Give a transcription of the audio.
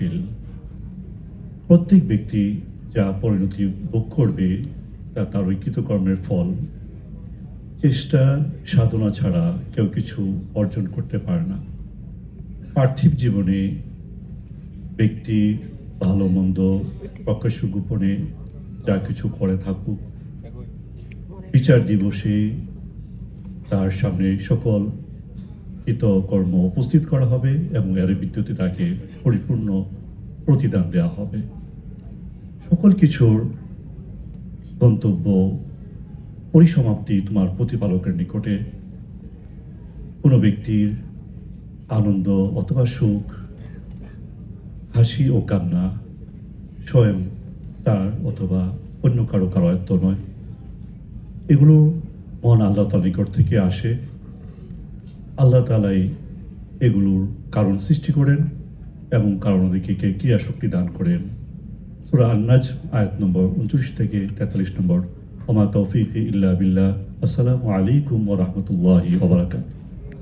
দায়িত্বশীল। প্রত্যেক ব্যক্তি যা পরিণতি ভোগ করবে তা তার ওই কৃতকর্মের ফল। চেষ্টা সাধনা ছাড়া কেউ কিছু অর্জন করতে পারে না। পার্থিব জীবনে ব্যক্তি ভালো মন্দ প্রকাশ্য গোপনে যা কিছু করে থাকুক, বিচার দিবসে তার সামনে সকল কৃতকর্ম উপস্থিত করা হবে এবং এর ভিত্তিতে তাকে পরিপূর্ণ প্রতিদান দেওয়া হবে। সকল কিছুর গন্তব্য পরিসমাপ্তি তোমার প্রতিপালকের নিকটে। কোনো ব্যক্তির আনন্দ অথবা সুখ, হাসি ও কান্না স্বয়ং তার অথবা অন্য কারো আয়ত্ত নয়। এগুলো মন আল্লাহ তাআলার নিকট থেকে আসে। আল্লাহ তাআলাই এগুলোর কারণ সৃষ্টি করেন এবং কারণদিকে ক্রিয়াশক্তি দান করেন। সূরা আন-নাজম আয়াত নম্বর 29 থেকে 43 নম্বর। ওমা তৌফিকি ইল্লা বিল্লাহ। আসসালামু আলাইকুম ওয়া রাহমাতুল্লাহি ওয়া বারাকাতুহু।